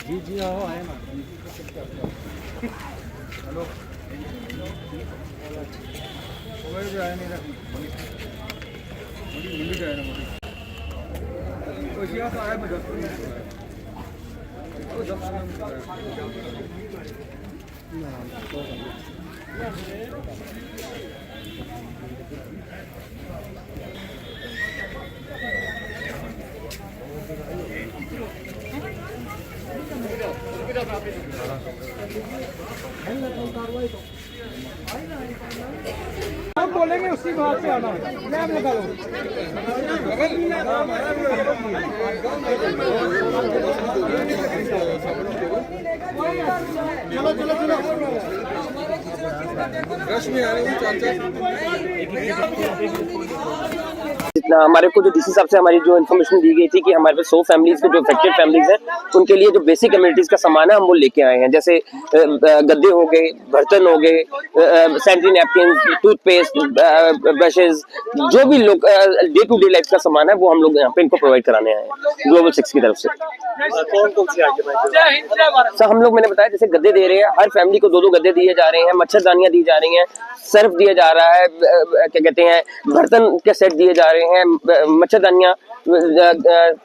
जी जी आओ आए ना। हेलो जो आया नहीं रखी मुझे जाए ना मुझे तो आया मैं 10 हम बोलेंगे उसी बात पे आना। लैब लगा लो। चलो चलो चलो रश में आ रहे हैं चाचा। जितना हमारे को जो डीसी साहब से हमारी जो इन्फॉर्मेशन दी गई थी कि हमारे पास 100 फैमिलीज के जो अफेक्टेड फैमिलीज हैं उनके लिए जो बेसिक कम्युनिटीज का सामान है हम वो लेके आए हैं, जैसे गद्दे हो गए, बर्तन हो गए, सैनिटरी नैपकिन, टूथपेस्ट, ब्रशेज, जो भी लोग डे टू डे लाइफ का सामान है वो हम लोग यहाँ पे इनको प्रोवाइड कराने आए हैं ग्लोबल 6 की तरफ से। कौन कौन सी आइटम सर हम लोग मैंने बताया जैसे गद्दे दे रहे हैं, हर फैमिली को 2-2 गद्दे दिए जा रहे हैं, मच्छरदानियां दी जा रही हैं, सर्फ दिया जा रहा है, क्या कहते हैं बर्तन के सेट दिए जा रहे हैं, मच्छरदानियां,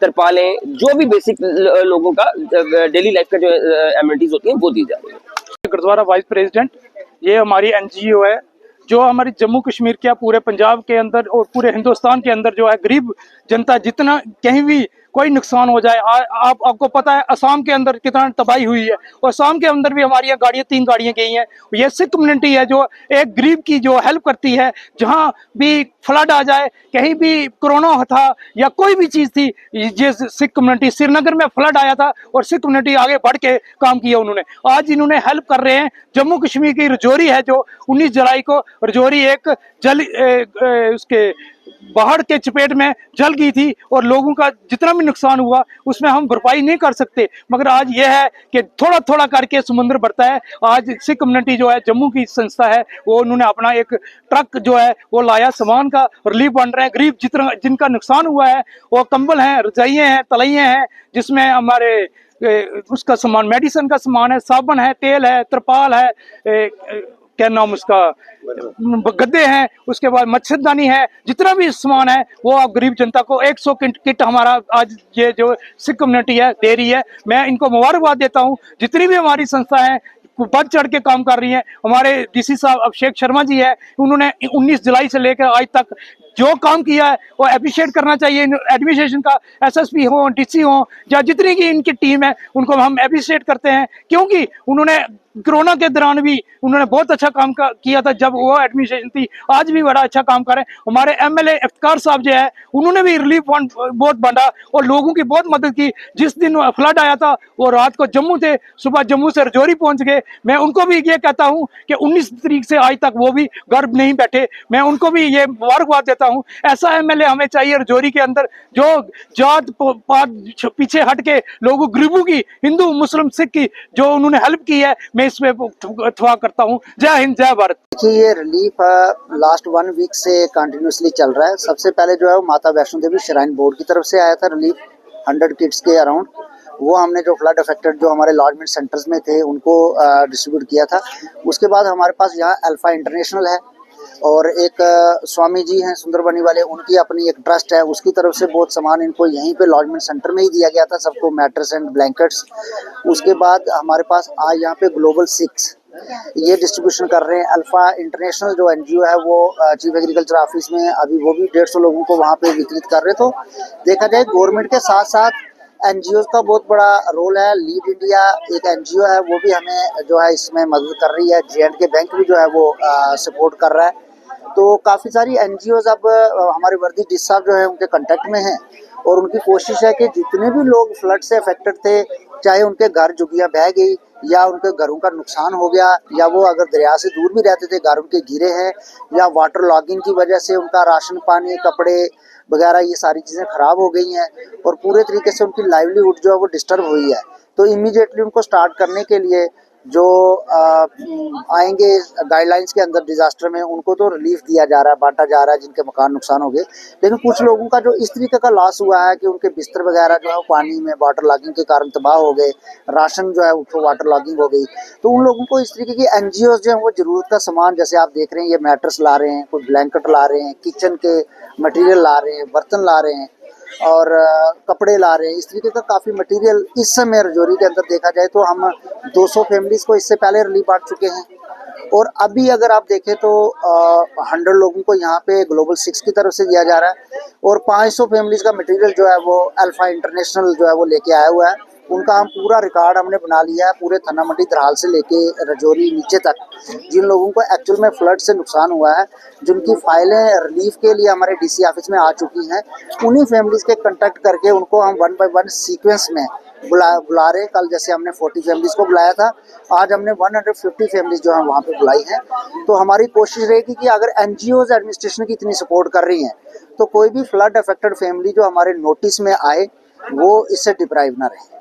तरपालें, जो भी बेसिक लोगों का डेली लाइफ का जो एमिनिटीज होती हैं वो दी जा रही है। गुरुद्वारा वाइस प्रेसिडेंट, ये हमारी एनजीओ है जो हमारी जम्मू कश्मीर के पूरे पंजाब के अंदर और पूरे हिंदुस्तान के अंदर जो है गरीब जनता जितना कहीं भी कोई नुकसान हो जाए, आपको पता है असम के अंदर कितना तबाही हुई है और असम के अंदर भी हमारी गाड़ियाँ 3 गाड़ियाँ गई हैं। ये सिख कम्युनिटी है जो एक गरीब की जो हेल्प करती है, जहाँ भी फ्लड आ जाए, कहीं भी कोरोना था या कोई भी चीज़ थी, ये सिख कम्युनिटी, श्रीनगर में फ्लड आया था और सिख कम्युनिटी आगे बढ़ के काम किया उन्होंने। आज इन्होंने हेल्प कर रहे हैं। जम्मू कश्मीर की रजौरी है जो 19 जुलाई को रजौरी एक जल उसके बाढ़ के चपेट में जल गई थी और लोगों का जितना भी नुकसान हुआ उसमें हम भरपाई नहीं कर सकते, मगर आज यह है कि थोड़ा थोड़ा करके समुद्र बढ़ता है। आज सिख कम्युनिटी जो है जम्मू की संस्था है वो उन्होंने अपना एक ट्रक जो है वो लाया, सामान का रिलीफ बन रहे हैं। गरीब जितना जिनका नुकसान हुआ है वो कंबल हैं, रजाइयाँ हैं, तलैयाँ हैं, जिसमें हमारे उसका सामान, मेडिसिन का सामान है, साबुन है, तेल है, त्रिपाल है, क्या नाम उसका, गद्दे हैं, उसके बाद मच्छरदानी है, जितना भी सामान है वो आप गरीब जनता को 100 किट हमारा आज ये जो सिख कम्युनिटी है दे रही है। मैं इनको मुबारकबाद देता हूँ। जितनी भी हमारी संस्था है बढ़ चढ़ के काम कर रही है। हमारे डीसी साहब अभिषेक शर्मा जी है, उन्होंने 19 जुलाई से लेकर आज तक जो काम किया है वो अप्रिशिएट करना चाहिए एडमिनिस्ट्रेशन का। एसएसपी हो, डीसी हो, या जितनी की इनकी टीम है उनको हम अप्रिशिएट करते हैं, क्योंकि उन्होंने कोरोना के दौरान भी उन्होंने बहुत अच्छा काम किया था जब वो एडमिनिस्ट्रेशन थी। आज भी बड़ा अच्छा काम करें। हमारे एमएलए इफ्तिकार साहब जो है उन्होंने भी रिलीफ फंड बहुत बांटा और लोगों की बहुत मदद की। जिस दिन फ्लड आया था वो रात को जम्मू थे, सुबह जम्मू से रजौरी पहुंच गए। मैं उनको भी ये कहता हूं कि 19 तारीख से आज तक वो भी घर नहीं बैठे, मैं उनको भी ये मुबारकबाद देता हूं। ऐसा एमएलए हमें चाहिए रजौरी के अंदर जो जात पात पीछे हट के लोगों गरीबों की, हिंदू मुस्लिम सिख की जो उन्होंने हेल्प की है, मैं इसमें अथवा करता हूं। जय हिंद, जय भारत। देखिए ये रिलीफ लास्ट 1 वीक से कंटिन्यूसली चल रहा है। सबसे पहले जो है वो माता वैष्णो देवी श्राइन बोर्ड की तरफ से आया था रिलीफ 100 किट्स के अराउंड। वो हमने जो फ्लड अफेक्टेड जो हमारे लॉजमेंट सेंटर्स में थे उनको डिस्ट्रीब्यूट किया था। उसके बाद हमारे पास यहाँ अल्फा इंटरनेशनल है और एक स्वामी जी हैं सुंदरबनी वाले, उनकी अपनी एक ट्रस्ट है, उसकी तरफ से बहुत सामान इनको यहीं पे लॉजमेंट सेंटर में ही दिया गया था सबको, मैट्रेस एंड ब्लैंकेट्स। उसके बाद हमारे पास आज यहाँ पे ग्लोबल 6 ये डिस्ट्रीब्यूशन कर रहे हैं। अल्फा इंटरनेशनल जो एनजीओ है वो चीफ एग्रीकल्चर ऑफिस में अभी वो भी 150 लोगों को वहाँ पे वितरित कर रहे। तो देखा जाए गवर्नमेंट के साथ साथ एनजीओ का बहुत बड़ा रोल है। लीड इंडिया एक एनजीओ है वो भी हमें जो है इसमें मदद कर रही है। J&K बैंक भी जो है वो सपोर्ट कर रहा है। तो काफ़ी सारी एनजीओज अब हमारे वर्दी डिस साहब जो है उनके कांटेक्ट में हैं और उनकी कोशिश है कि जितने भी लोग फ्लड से अफेक्टेड थे चाहे उनके घर झुग्गियाँ बह गई या उनके घरों का नुकसान हो गया, या वो अगर दरिया से दूर भी रहते थे घर उनके घिरे हैं, या वाटर लॉगिंग की वजह से उनका राशन पानी कपड़े वगैरह ये सारी चीज़ें ख़राब हो गई हैं और पूरे तरीके से उनकी लाइवलीहुड जो है वो डिस्टर्ब हुई है। तो इमीडिएटली उनको स्टार्ट करने के लिए जो आएंगे गाइडलाइंस के अंदर डिज़ास्टर में, उनको तो रिलीफ दिया जा रहा है, बांटा जा रहा है जिनके मकान नुकसान हो गए। लेकिन कुछ लोगों का जो इस तरीके का लॉस हुआ है कि उनके बिस्तर वगैरह जो है पानी में वाटर लॉगिंग के कारण तबाह हो गए, राशन जो है उसको वाटर लॉगिंग हो गई, तो उन लोगों को इस तरीके की NGOs जो है वो ज़रूरत का सामान, जैसे आप देख रहे हैं ये मैट्रेस ला रहे हैं, कुछ ब्लैंकेट ला रहे हैं, किचन के मटेरियल ला रहे हैं, बर्तन ला रहे हैं और कपड़े ला रहे हैं। इस तरीके का काफ़ी मटेरियल इस समय रजौरी के अंदर देखा जाए तो हम 200 फैमिलीज़ को इससे पहले रिलीफ बांट चुके हैं और अभी अगर आप देखें तो 100 लोगों को यहाँ पे ग्लोबल 6 की तरफ से दिया जा रहा है और 500 फैमिलीज़ का मटेरियल जो है वो अल्फा इंटरनेशनल जो है वो लेके आया हुआ है। उनका हम पूरा रिकॉर्ड हमने बना लिया है, पूरे थाना मंडी दरहाल से लेके रजौरी नीचे तक जिन लोगों को एक्चुअल में फ्लड से नुकसान हुआ है, जिनकी फाइलें रिलीफ के लिए हमारे DC ऑफिस में आ चुकी हैं, उन्हीं फैमिलीज़ के कांटेक्ट करके उनको हम 1 बाय 1 सीक्वेंस में बुला रहे हैं। कल जैसे हमने 40 फैमिलीज़ को बुलाया था, आज हमने 150 फैमिलीज़ जो है वहाँ पे बुलाई हैं। तो हमारी कोशिश रहेगी कि अगर NGOs एडमिनिस्ट्रेशन की इतनी सपोर्ट कर रही हैं तो कोई भी फ्लड अफेक्टेड फैमिली जो हमारे नोटिस में आए वो इससे डिप्राइव ना रहे।